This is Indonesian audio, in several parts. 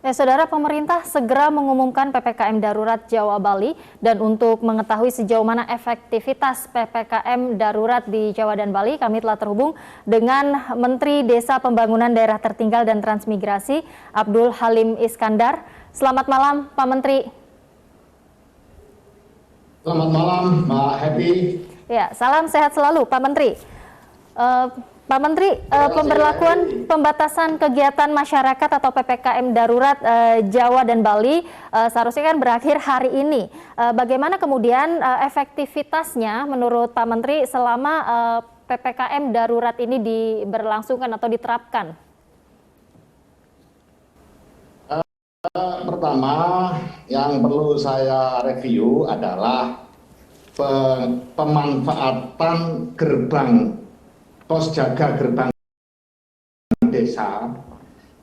Ya, Saudara, pemerintah segera mengumumkan PPKM Darurat Jawa Bali dan untuk mengetahui sejauh mana efektivitas PPKM Darurat di Jawa dan Bali, kami telah terhubung dengan Menteri Desa Pembangunan Daerah Tertinggal dan Transmigrasi, Abdul Halim Iskandar. Selamat malam, Pak Menteri. Selamat malam, Mbak Happy. Ya, salam sehat selalu, Pak Menteri. Pak Menteri, pemberlakuan pembatasan kegiatan masyarakat atau PPKM Darurat Jawa dan Bali seharusnya kan berakhir hari ini. Bagaimana kemudian efektivitasnya menurut Pak Menteri selama PPKM Darurat ini diberlangsungkan atau diterapkan? Pertama, yang perlu saya review adalah pemanfaatan gerbang pos jaga gerbang desa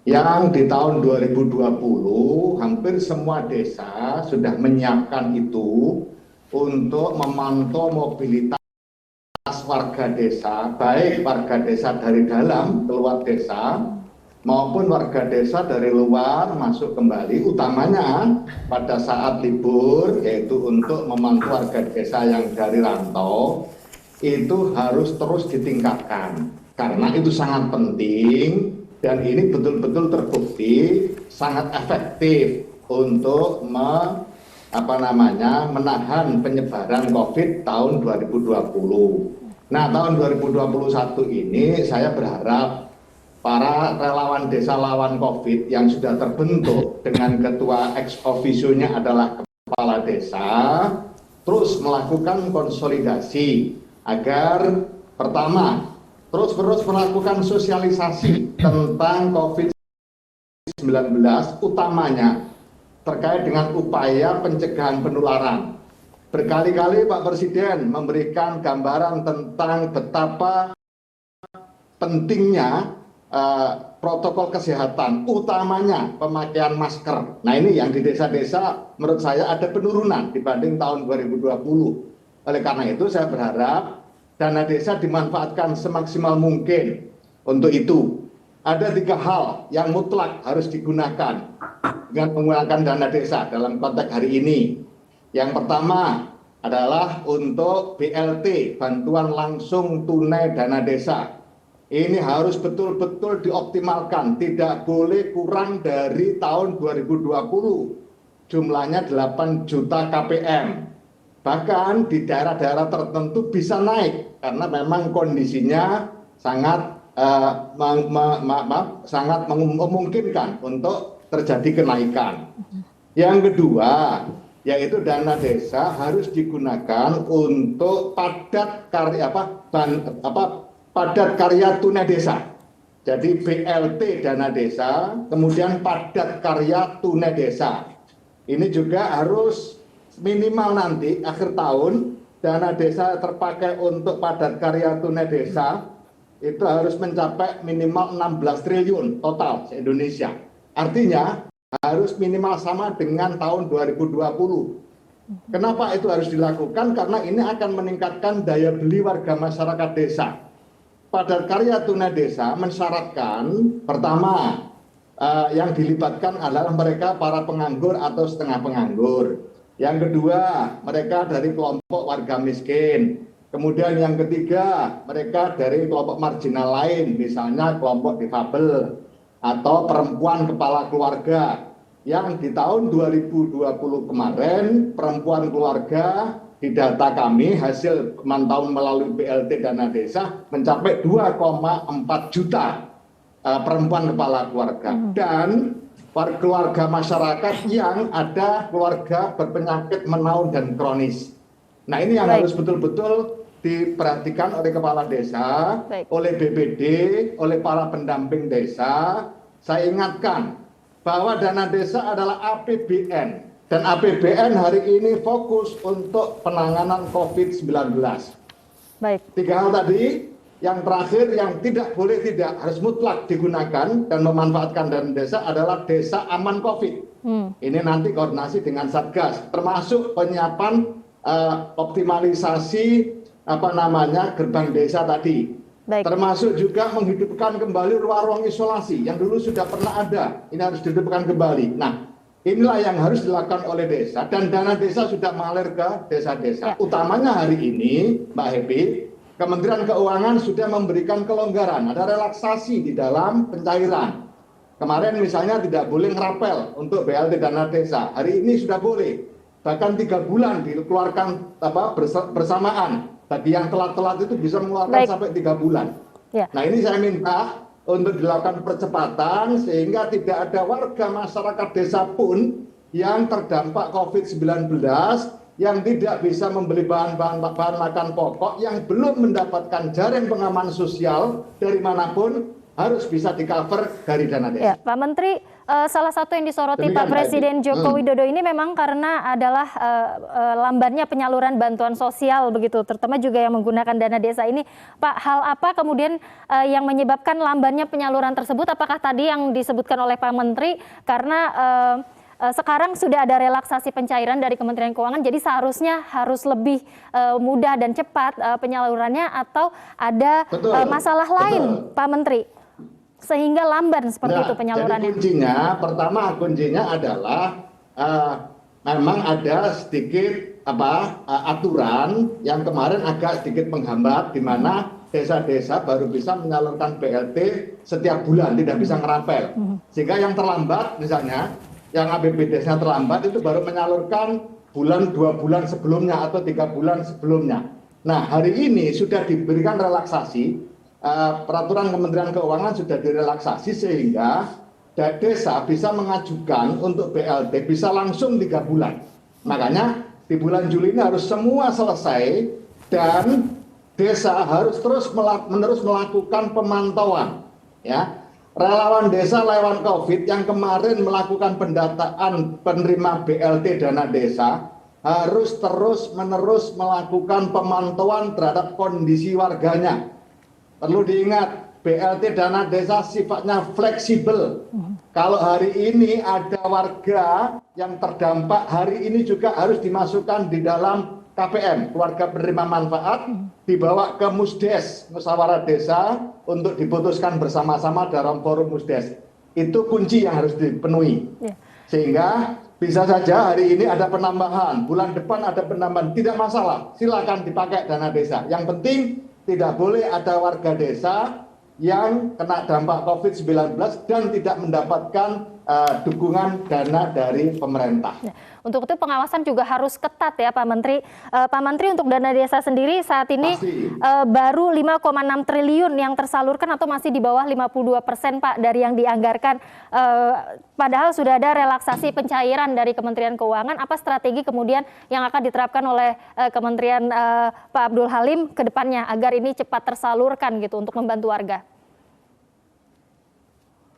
yang di tahun 2020 hampir semua desa sudah menyiapkan itu untuk memantau mobilitas warga desa, baik warga desa dari dalam keluar desa maupun warga desa dari luar masuk kembali, utamanya pada saat libur, yaitu untuk memantau warga desa yang dari rantau. Itu harus terus ditingkatkan karena itu sangat penting dan ini betul-betul terbukti sangat efektif untuk menahan penyebaran COVID tahun 2020. Nah, tahun 2021 ini saya berharap para relawan desa lawan COVID yang sudah terbentuk dengan ketua ex officio-nya adalah kepala desa terus melakukan konsolidasi agar pertama terus-menerus melakukan sosialisasi tentang COVID-19 utamanya terkait dengan upaya pencegahan penularan. Berkali-kali Pak Presiden memberikan gambaran tentang betapa pentingnya protokol kesehatan, utamanya pemakaian masker. Nah, ini yang di desa-desa menurut saya ada penurunan dibanding tahun 2020. Oleh karena itu saya berharap dana desa dimanfaatkan semaksimal mungkin untuk itu. Ada 3 hal yang mutlak harus digunakan dengan menggunakan dana desa dalam konteks hari ini. Yang pertama adalah untuk BLT, bantuan langsung tunai dana desa. Ini harus betul-betul dioptimalkan, tidak boleh kurang dari tahun 2020. Jumlahnya 8 juta KPM. Bahkan di daerah-daerah tertentu bisa naik karena memang kondisinya sangat memungkinkan untuk terjadi kenaikan. Yang kedua, yaitu dana desa harus digunakan untuk padat karya tunai desa. Jadi BLT dana desa, kemudian padat karya tunai desa. Ini juga harus minimal nanti akhir tahun dana desa terpakai untuk padat karya tunai desa itu harus mencapai minimal 16 triliun total se-Indonesia. Artinya harus minimal sama dengan tahun 2020. Kenapa itu harus dilakukan? Karena ini akan meningkatkan daya beli warga masyarakat desa. Padat karya tunai desa mensyaratkan pertama yang dilibatkan adalah mereka para penganggur atau setengah penganggur. Yang kedua, mereka dari kelompok warga miskin. Kemudian yang ketiga, mereka dari kelompok marginal lain, misalnya kelompok difabel atau perempuan kepala keluarga. Yang di tahun 2020 kemarin, perempuan keluarga di data kami hasil pemantauan melalui BLT dana desa mencapai 2,4 juta perempuan kepala keluarga. Dan keluarga masyarakat yang ada keluarga berpenyakit menaun dan kronis. Nah, ini yang harus betul-betul diperhatikan oleh kepala desa, oleh BPD, oleh para pendamping desa. Saya ingatkan bahwa dana desa adalah APBN dan APBN hari ini fokus untuk penanganan COVID-19. Baik. 3 hal tadi. Yang terakhir yang tidak boleh harus mutlak digunakan dan memanfaatkan dana desa adalah desa aman COVID. Ini nanti koordinasi dengan Satgas, termasuk penyiapan optimalisasi gerbang desa tadi. Baik. Termasuk juga menghidupkan kembali ruang-ruang isolasi yang dulu sudah pernah ada. Ini harus dihidupkan kembali. Nah, inilah yang harus dilakukan oleh desa, dan dana desa sudah mengalir ke desa-desa. Utamanya hari ini, Mbak Happy, Kementerian Keuangan sudah memberikan kelonggaran, ada relaksasi di dalam pencairan. Kemarin misalnya tidak boleh ngerapel untuk BLT dana desa, hari ini sudah boleh. Bahkan 3 bulan dikeluarkan bersamaan. Bagi yang telat-telat itu bisa mengeluarkan sampai 3 bulan. Nah, ini saya minta untuk dilakukan percepatan sehingga tidak ada warga masyarakat desa pun yang terdampak COVID-19 yang tidak bisa membeli bahan makan pokok, yang belum mendapatkan jaring pengaman sosial dari manapun, harus bisa di-cover dari dana desa. Ya, Pak Menteri, salah satu yang disoroti Pak Presiden Joko Widodo ini memang karena adalah lambannya penyaluran bantuan sosial begitu, terutama juga yang menggunakan dana desa ini. Pak, hal apa kemudian yang menyebabkan lambannya penyaluran tersebut? Apakah tadi yang disebutkan oleh Pak Menteri karena sekarang sudah ada relaksasi pencairan dari Kementerian Keuangan, jadi seharusnya harus lebih mudah dan cepat penyalurannya, atau ada masalah lain, Pak Menteri, sehingga lamban seperti itu penyalurannya? Jadi kuncinya adalah memang ada sedikit aturan yang kemarin agak sedikit menghambat, di mana desa-desa baru bisa menyalurkan BLT setiap bulan, tidak bisa ngerapel. Sehingga yang terlambat, misalnya yang APBD-nya terlambat itu baru menyalurkan 2 bulan sebelumnya atau 3 bulan sebelumnya. Nah, hari ini sudah diberikan relaksasi. Peraturan Kementerian Keuangan sudah direlaksasi sehingga desa bisa mengajukan untuk BLT bisa langsung 3 bulan. Makanya di bulan Juli ini harus semua selesai, dan desa harus terus-menerus melakukan pemantauan. Ya, relawan desa lawan COVID yang kemarin melakukan pendataan penerima BLT dana desa harus terus-menerus melakukan pemantauan terhadap kondisi warganya. Perlu diingat, BLT dana desa sifatnya fleksibel. Kalau hari ini ada warga yang terdampak, hari ini juga harus dimasukkan di dalam KPM, keluarga penerima manfaat, dibawa ke Musdes, musyawarah desa, untuk diputuskan bersama-sama dalam forum Musdes. Itu kunci yang harus dipenuhi. Sehingga bisa saja hari ini ada penambahan, bulan depan ada penambahan, tidak masalah, silakan dipakai dana desa. Yang penting tidak boleh ada warga desa yang kena dampak COVID-19 dan tidak mendapatkan dukungan dana dari pemerintah. Untuk itu pengawasan juga harus ketat ya Pak Menteri. Pak Menteri, untuk dana desa sendiri saat ini baru 5,6 triliun yang tersalurkan atau masih di bawah 52% Pak dari yang dianggarkan. Padahal sudah ada relaksasi pencairan dari Kementerian Keuangan. Apa strategi kemudian yang akan diterapkan oleh Kementerian Pak Abdul Halim ke depannya agar ini cepat tersalurkan gitu untuk membantu warga?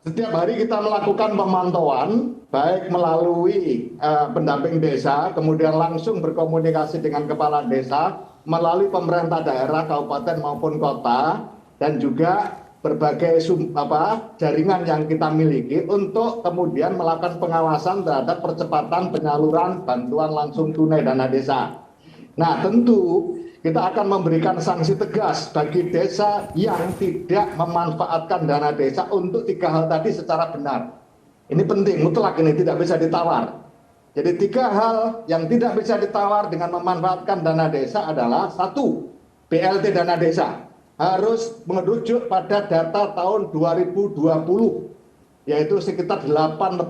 Setiap hari kita melakukan pemantauan, baik melalui pendamping desa, kemudian langsung berkomunikasi dengan kepala desa, melalui pemerintah daerah, kabupaten maupun kota, dan juga berbagai jaringan yang kita miliki untuk kemudian melakukan pengawasan terhadap percepatan penyaluran bantuan langsung tunai dana desa. Nah, tentu kita akan memberikan sanksi tegas bagi desa yang tidak memanfaatkan dana desa untuk 3 hal tadi secara benar. Ini penting, mutlak, ini tidak bisa ditawar. Jadi 3 hal yang tidak bisa ditawar dengan memanfaatkan dana desa adalah: 1, BLT dana desa harus merujuk pada data tahun 2020, yaitu sekitar 8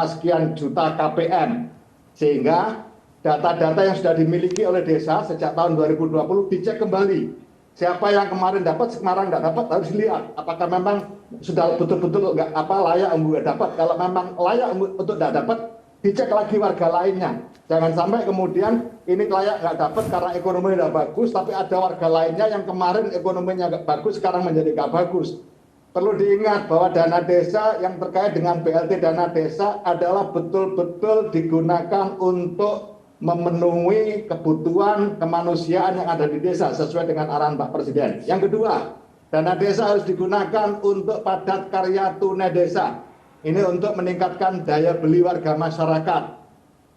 sekian juta KPM. Sehingga data-data yang sudah dimiliki oleh desa sejak tahun 2020 dicek kembali. Siapa yang kemarin dapat, sekarang nggak dapat, harus lihat apakah memang sudah betul-betul layak untuk dapat. Kalau memang layak untuk tidak dapat, dicek lagi warga lainnya. Jangan sampai kemudian ini layak nggak dapat karena ekonomi tidak bagus, tapi ada warga lainnya yang kemarin ekonominya nggak bagus, sekarang menjadi nggak bagus. Perlu diingat bahwa dana desa yang terkait dengan BLT dana desa adalah betul-betul digunakan untuk memenuhi kebutuhan kemanusiaan yang ada di desa sesuai dengan arahan Pak Presiden. Yang kedua, dana desa harus digunakan untuk padat karya tunai desa. Ini untuk meningkatkan daya beli warga masyarakat.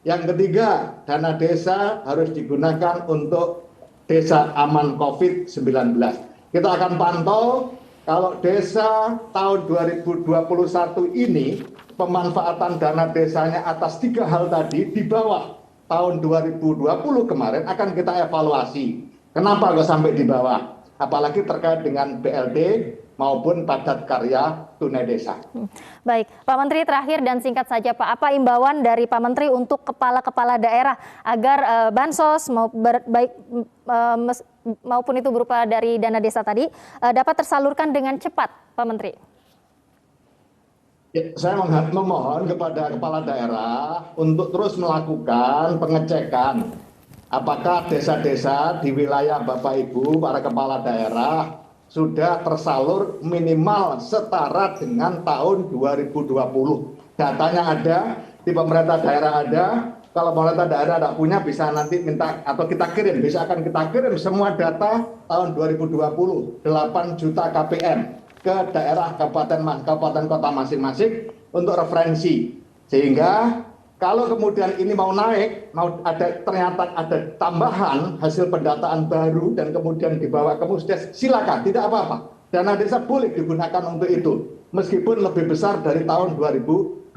Yang ketiga, dana desa harus digunakan untuk desa aman COVID-19. Kita akan pantau kalau desa tahun 2021 ini pemanfaatan dana desanya atas 3 hal tadi di bawah tahun 2020 kemarin akan kita evaluasi. Kenapa kok sampai di bawah? Apalagi terkait dengan BLT maupun padat karya tunai desa. Baik, Pak Menteri, terakhir dan singkat saja Pak, apa imbauan dari Pak Menteri untuk kepala-kepala daerah agar bansos maupun itu berupa dari dana desa tadi dapat tersalurkan dengan cepat, Pak Menteri? Ya, saya memohon kepada kepala daerah untuk terus melakukan pengecekan apakah desa-desa di wilayah Bapak Ibu, para kepala daerah sudah tersalur minimal setara dengan tahun 2020. Datanya ada, di pemerintah daerah ada. Kalau pemerintah daerah tidak punya bisa nanti minta atau kita kirim, bisa akan kita kirim semua data tahun 2020, 8 juta KPM ke daerah kabupaten kota masing-masing untuk referensi. Sehingga kalau kemudian ini mau naik, ternyata ada tambahan hasil pendataan baru dan kemudian dibawa ke Musdes, silakan, tidak apa-apa. Dana desa boleh digunakan untuk itu, meskipun lebih besar dari tahun 2020.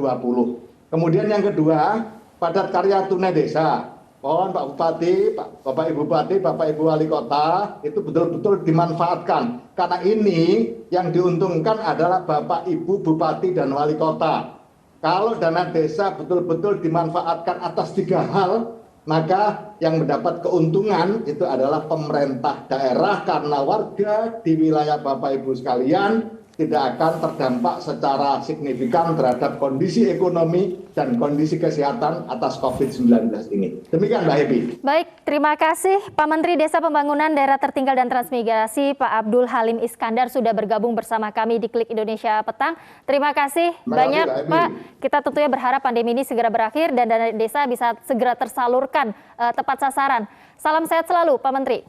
Kemudian yang kedua, padat karya tunai desa. Mohon Pak Bupati, Bapak Ibu Bupati, Bapak Ibu Wali Kota, itu betul-betul dimanfaatkan. Karena ini yang diuntungkan adalah Bapak Ibu Bupati dan Wali Kota. Kalau dana desa betul-betul dimanfaatkan atas 3 hal, maka yang mendapat keuntungan itu adalah pemerintah daerah karena warga di wilayah Bapak Ibu sekalian tidak akan terdampak secara signifikan terhadap kondisi ekonomi dan kondisi kesehatan atas COVID-19 ini. Demikian Mbak Ebi. Baik, terima kasih Pak Menteri Desa Pembangunan Daerah Tertinggal dan Transmigrasi Pak Abdul Halim Iskandar sudah bergabung bersama kami di Klik Indonesia Petang. Terima kasih banyak Pak. Kita tentunya berharap pandemi ini segera berakhir dan dana desa bisa segera tersalurkan tepat sasaran. Salam sehat selalu Pak Menteri.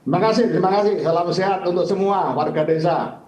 Terima kasih. Salam sehat untuk semua warga desa.